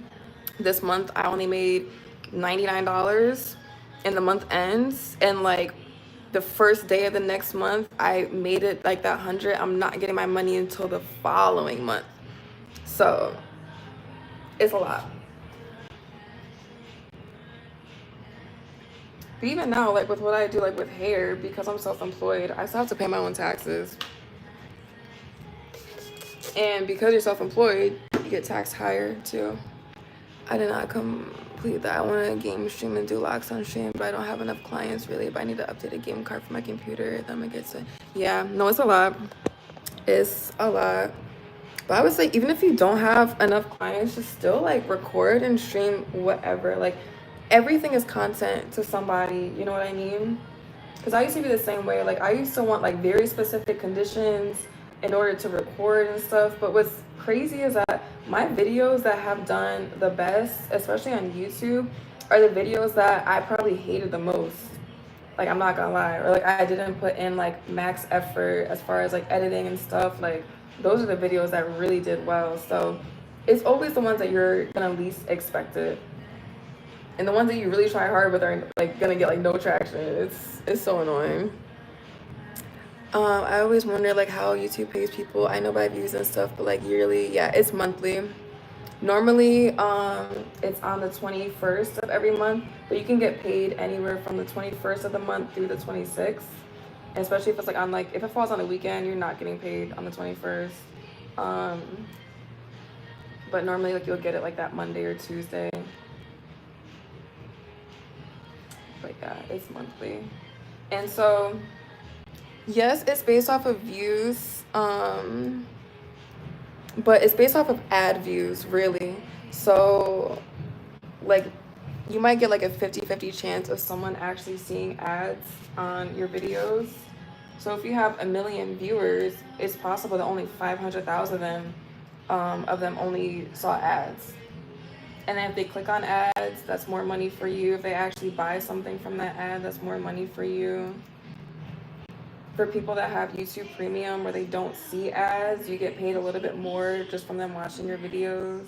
This month I only made $99 and the month ends, and like the first day of the next month I made it like that 100. I'm not getting my money until the following month. So it's a lot. But even now, like with what I do, like with hair, because I'm self-employed, I still have to pay my own taxes. And because you're self-employed, you get taxed higher too. I did not complete that. I want to game stream and do locks on stream, but I don't have enough clients really. But I need to update a game card for my computer. Then I get to, yeah, no, it's a lot. It's a lot. But I would say even if you don't have enough clients, just still like record and stream whatever. Like everything is content to somebody. You know what I mean? Because I used to be the same way. Like I used to want like very specific conditions in order to record and stuff. But what's crazy is that my videos that have done the best, especially on YouTube, are the videos that I probably hated the most. Like I'm not gonna lie, or like I didn't put in like max effort as far as like editing and stuff. Like those are the videos that really did well. So it's always the ones that you're gonna least expect it, and the ones that you really try hard with are like gonna get like no traction. It's so annoying. I always wonder like how YouTube pays people. I know by views and stuff, but like yearly, yeah, it's monthly. Normally, it's on the 21st of every month, but you can get paid anywhere from the 21st of the month through the 26th. And especially if it's like on like if it falls on a weekend, you're not getting paid on the 21st. But normally like you'll get it like that Monday or Tuesday. But yeah, it's monthly. And so yes, it's based off of views, but it's based off of ad views, really. So, like, you might get like a 50-50 chance of someone actually seeing ads on your videos. So if you have 1 million viewers, it's possible that only 500,000 of them only saw ads. And then if they click on ads, that's more money for you. If they actually buy something from that ad, that's more money for you. For people that have YouTube Premium where they don't see ads, you get paid a little bit more just from them watching your videos.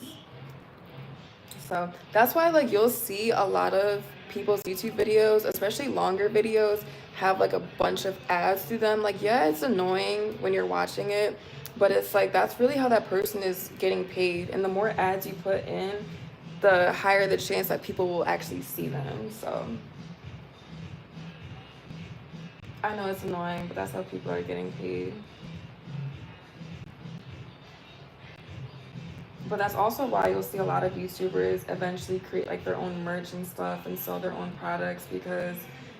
So that's why like you'll see a lot of people's YouTube videos, especially longer videos, have like a bunch of ads through them. Like, yeah, it's annoying when you're watching it, but it's like that's really how that person is getting paid. And the more ads you put in, the higher the chance that people will actually see them. So I know it's annoying, but that's how people are getting paid. But that's also why you'll see a lot of YouTubers eventually create like their own merch and stuff and sell their own products, because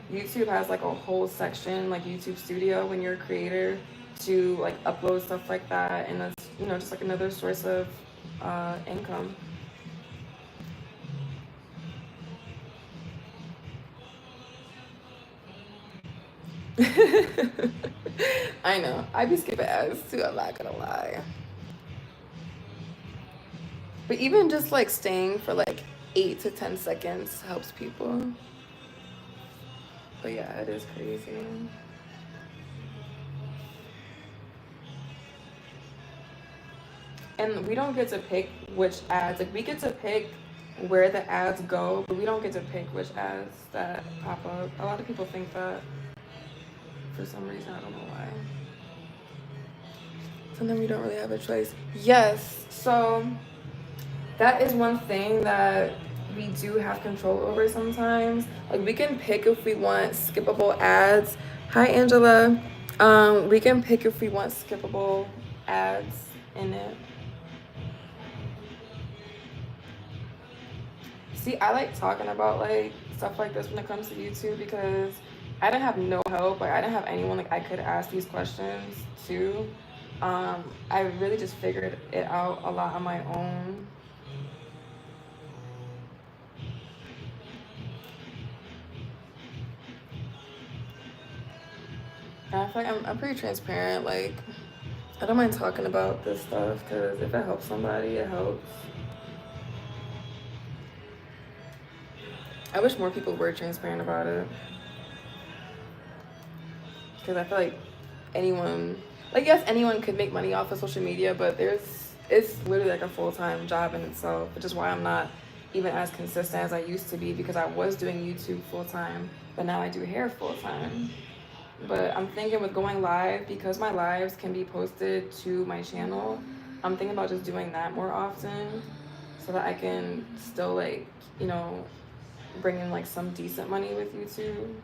YouTube has like a whole section like YouTube Studio when you're a creator to like upload stuff like that, and that's, you know, just like another source of income. I know. I be skipping ads too, I'm not gonna lie. But even just like staying for like 8 to 10 seconds helps people. But yeah, it is crazy. And we don't get to pick which ads. Like we get to pick where the ads go, but we don't get to pick which ads that pop up. A lot of people think that. For some reason, I don't know why. So then we don't really have a choice. Yes, so that is one thing that we do have control over sometimes. Like we can pick if we want skippable ads. Hi, Angela. We can pick if we want skippable ads in it. See, I like talking about like stuff like this when it comes to YouTube, because I didn't have no help. Like I didn't have anyone like I could ask these questions to. I really just figured it out a lot on my own. And I feel like I'm pretty transparent. Like I don't mind talking about this stuff, because if it helps somebody, it helps. I wish more people were transparent about it, because I feel like anyone, like yes, anyone could make money off of social media, but it's literally like a full-time job in itself, which is why I'm not even as consistent as I used to be, because I was doing YouTube full time, but now I do hair full time. But I'm thinking with going live, because my lives can be posted to my channel, I'm thinking about just doing that more often so that I can still, like, you know, bring in like some decent money with YouTube.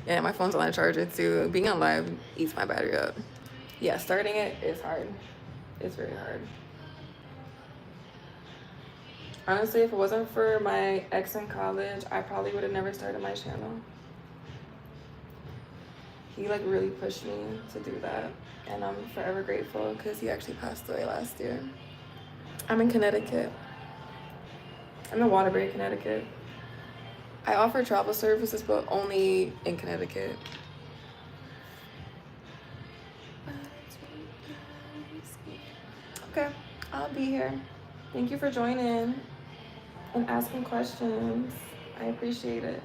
Yeah, my phone's on a charger too. Being on live eats my battery up. Yeah, starting it is hard. It's very hard. Honestly, if it wasn't for my ex in college, I probably would have never started my channel. He like really pushed me to do that, and I'm forever grateful because he actually passed away last year. I'm in Connecticut. I'm in Waterbury, Connecticut. I offer travel services, but only in Connecticut. Okay, I'll be here. Thank you for joining and asking questions. I appreciate it.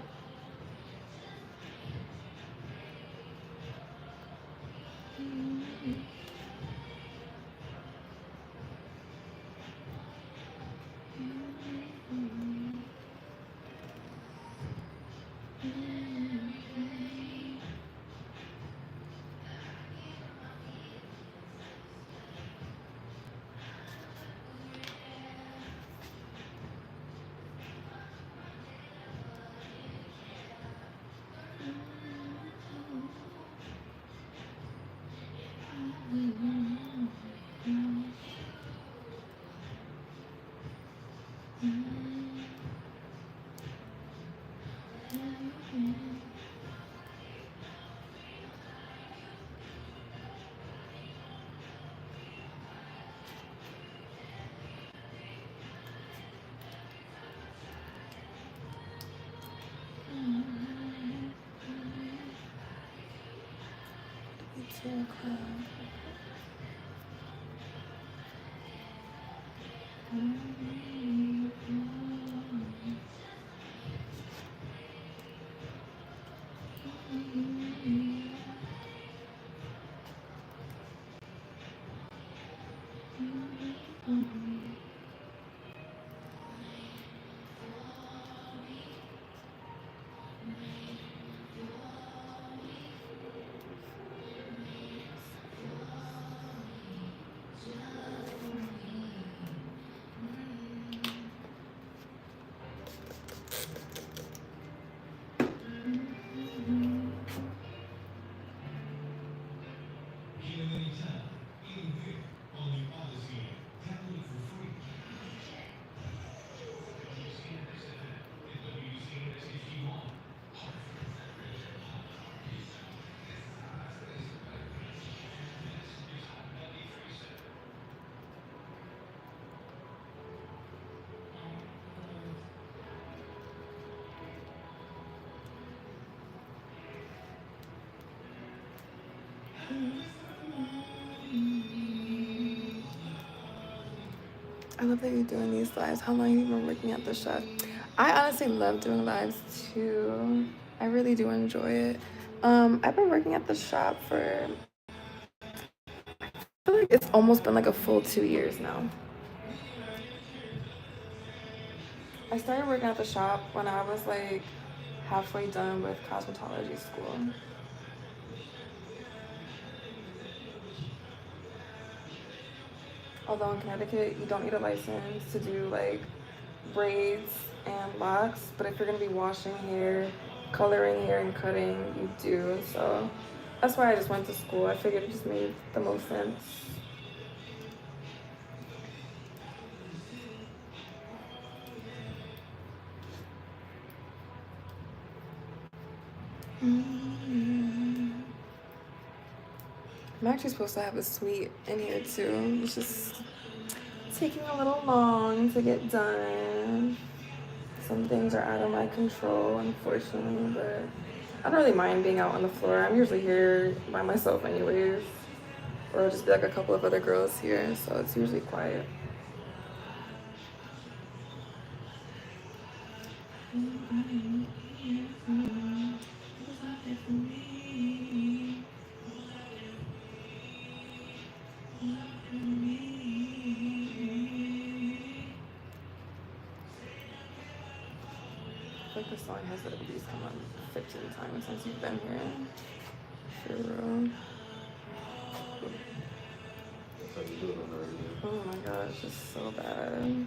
I love that you're doing these lives. How long have you been working at the shop? I honestly love doing lives too. I really do enjoy it. I've been working at the shop for, I feel like it's almost been like a full 2 years now. I started working at the shop when I was like halfway done with cosmetology school. Although in Connecticut, you don't need a license to do like braids and locks, but if you're gonna be washing hair, coloring hair, and cutting, you do. So that's why I just went to school. I figured it just made the most sense. I'm actually supposed to have a suite in here too. It's just taking a little long to get done. Some things are out of my control, unfortunately, but I don't really mind being out on the floor. I'm usually here by myself anyways. Or it'll just be like a couple of other girls here, so it's usually quiet. Like this song has at least come on 15 times since you've been here. For real. That's how you do it on the radio. Oh my gosh, it's so bad.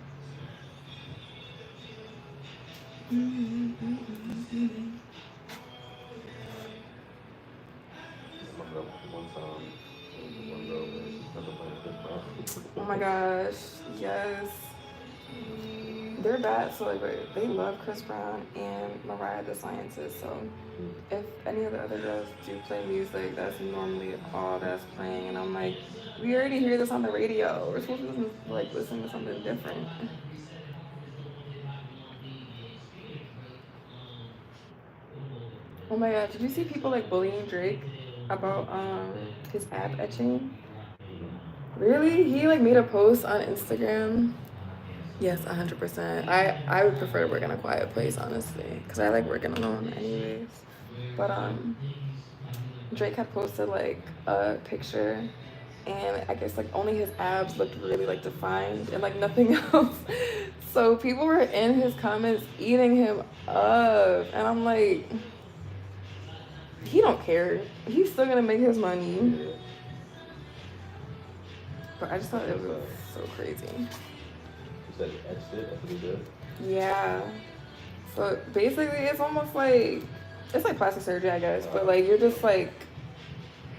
Oh my gosh, yes. They're bad, so like they love Chris Brown and Mariah the Scientist. So if any of the other girls do play music, that's normally all that's playing, and I'm like, we already hear this on the radio. We're supposed to listen to something different. Oh my god, did you see people like bullying Drake about his ab etching? Really? He like made a post on Instagram. Yes, 100%. I would prefer to work in a quiet place, honestly, because I like working alone anyways. But Drake had posted like a picture, and I guess like only his abs looked really like defined and like nothing else. So people were in his comments eating him up, and I'm like, he don't care. He's still gonna make his money. But I just thought it was so crazy. You said he etched it? That's what he did? Yeah. So basically, it's almost like, it's like plastic surgery, I guess. But like, you're just like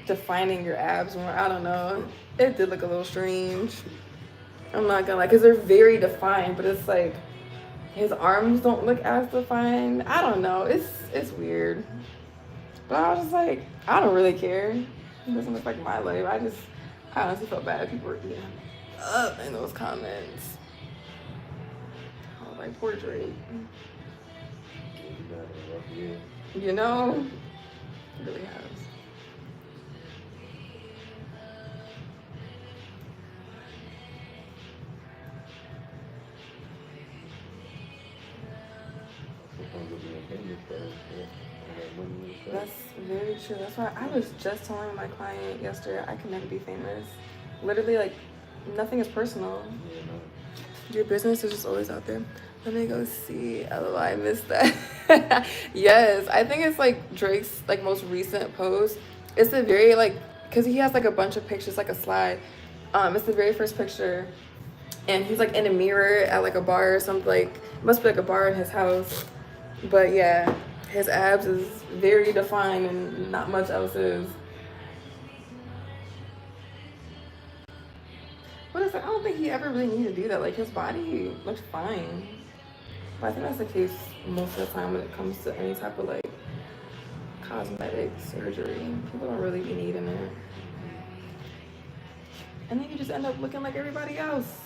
defining your abs more. I don't know. It did look a little strange. I'm not gonna lie, because they're very defined, but it's like his arms don't look as defined. I don't know. It's weird. But I was just like, I don't really care. It doesn't affect my life. I honestly felt bad. People were eating up in those comments. I was like, poor Drake. You know? It really has. That's very true. That's why I was just telling my client yesterday, I can never be famous. Literally, like, nothing is personal. Your business is just always out there. Let me go see. LOL, I missed that. Yes, I think it's like Drake's like most recent post. It's a very like, cause he has like a bunch of pictures, like a slide. It's the very first picture, and he's like in a mirror at like a bar or something. Like, it must be like a bar in his house. But yeah, his abs is very defined and not much else is. But it's like, I don't think he ever really needed to do that. Like, his body looks fine. But I think that's the case most of the time when it comes to any type of like cosmetic surgery. People don't really be needing it. And then you just end up looking like everybody else.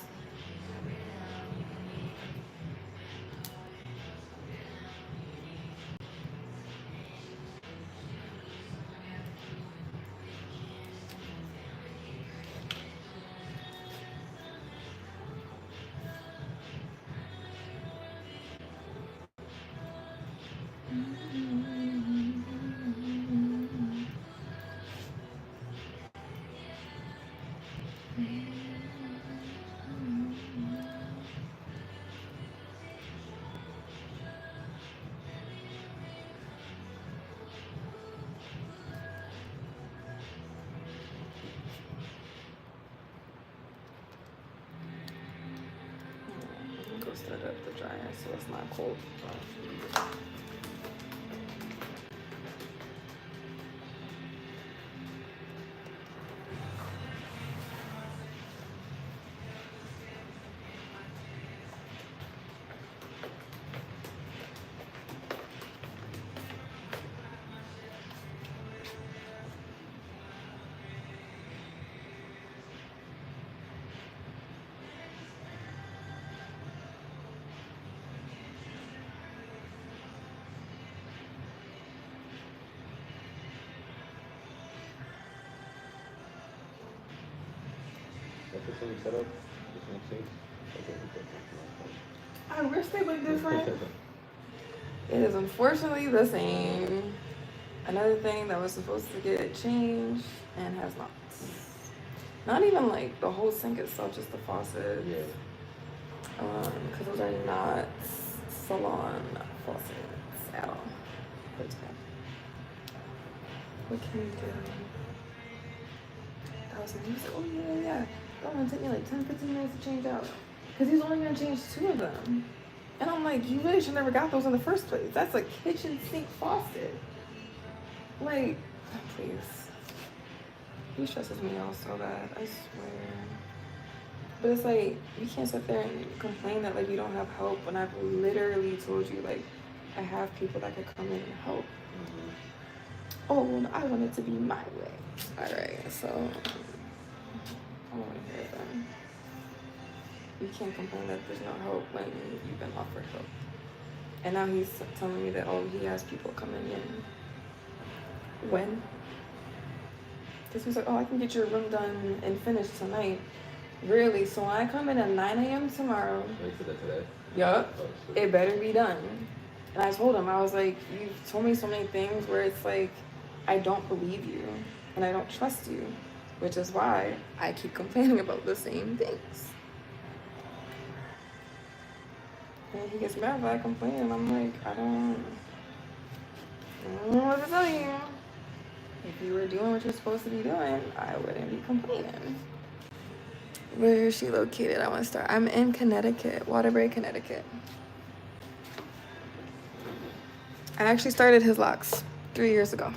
Go set up the dryer so it's not cold. I wish they looked different. It is unfortunately the same. Another thing that was supposed to get changed and has not. Not even like the whole sink itself, just the faucet. Yeah. Because those are not salon faucets at all. What can you do? I was like, oh yeah. That one take me like 10-15 minutes to change out. Because he's only gonna change 2 of them. And I'm like, you really should never got those in the first place. That's a kitchen sink faucet. Like, please. He stresses me out so bad, I swear. But it's like, you can't sit there and complain that like you don't have help when I've literally told you like I have people that could come in and help. Mm-hmm. Oh, well, I want it to be my way. Alright, so I don't want to hear them. You can't complain that there's no help when you've been offered help. And now he's telling me that, oh, he has people coming in. When? Because he's like, oh, I can get your room done and finished tonight. Really? So when I come in at 9 a.m. tomorrow, Wait for that today? yup, Oh, it better be done. And I told him, I was like, you've told me so many things where it's like, I don't believe you and I don't trust you, which is why I keep complaining about the same things. And he gets mad if I complain, and I'm like, I don't know what to tell you. If you were doing what you're supposed to be doing, I wouldn't be complaining. Where is she located? I want to start. I'm in Connecticut, Waterbury, Connecticut. I actually started his locks 3 years ago.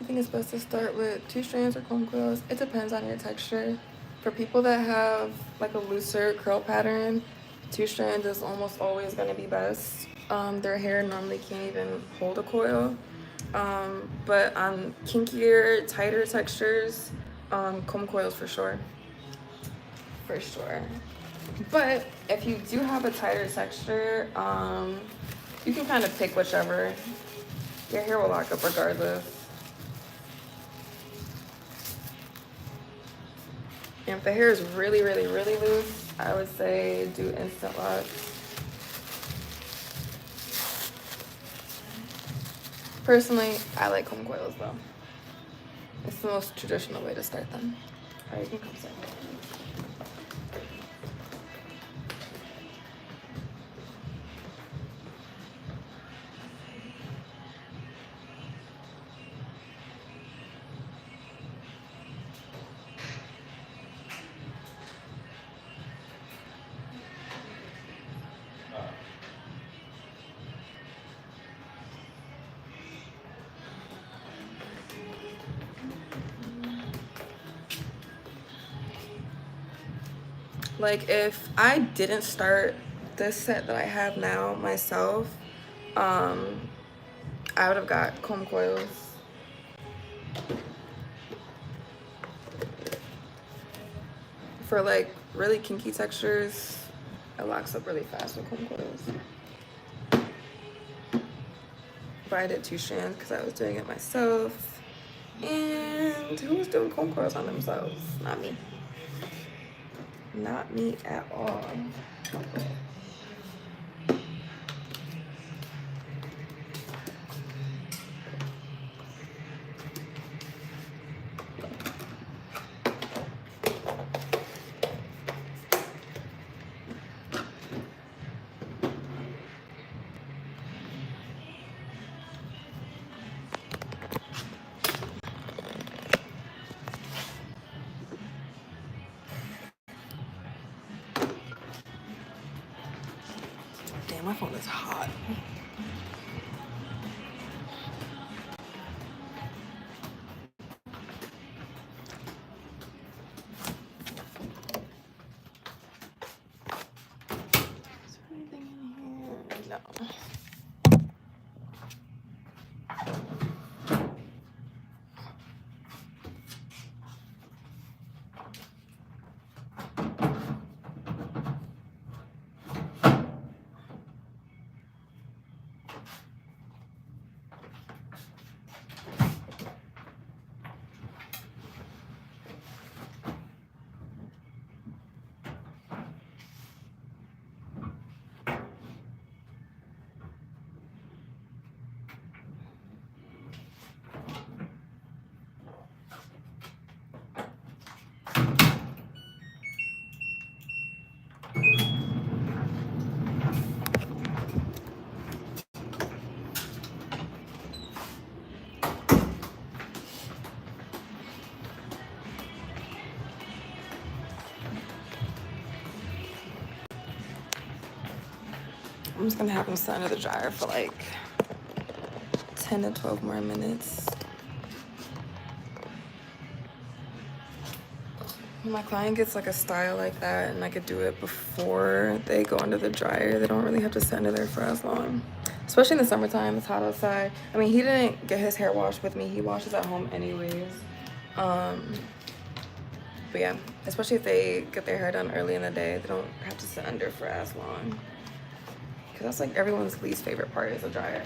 I think it's best to start with 2 strands or comb coils. It depends on your texture. For people that have like a looser curl pattern, 2 strands is almost always going to be best. Their hair normally can't even hold a coil. But on kinkier, tighter textures, comb coils for sure. For sure. But if you do have a tighter texture, you can kind of pick whichever. Your hair will lock up regardless. And if the hair is really, really, really loose, I would say do instant locks. Personally, I like comb coils though. It's the most traditional way to start them. Alright, you can come sit. Like if I didn't start this set that I have now myself, I would have got comb coils. For like really kinky textures, it locks up really fast with comb coils. But I did 2 strands because I was doing it myself. And who was doing comb coils on themselves? Not me. Not me at all. Damn, my phone is hot. Is there anything in here? No. I'm just gonna have them sit under the dryer for like 10 to 12 more minutes. When my client gets like a style like that and I could do it before they go under the dryer, they don't really have to sit under there for as long. Especially in the summertime, it's hot outside. I mean, he didn't get his hair washed with me. He washes at home anyways. But yeah, especially if they get their hair done early in the day, they don't have to sit under for as long. Because that's like everyone's least favorite part is the dryer.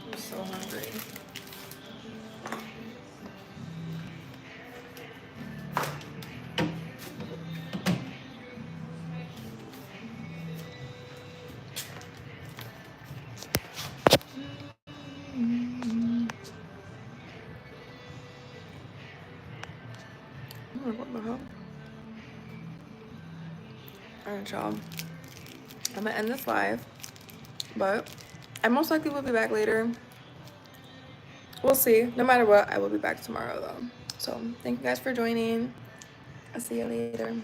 I'm so hungry. I'm like, what the hell? Alright, y'all. I'm gonna end this live, but I most likely will be back later. We'll see. No matter what, I will be back tomorrow though. So thank you guys for joining. I'll see you later.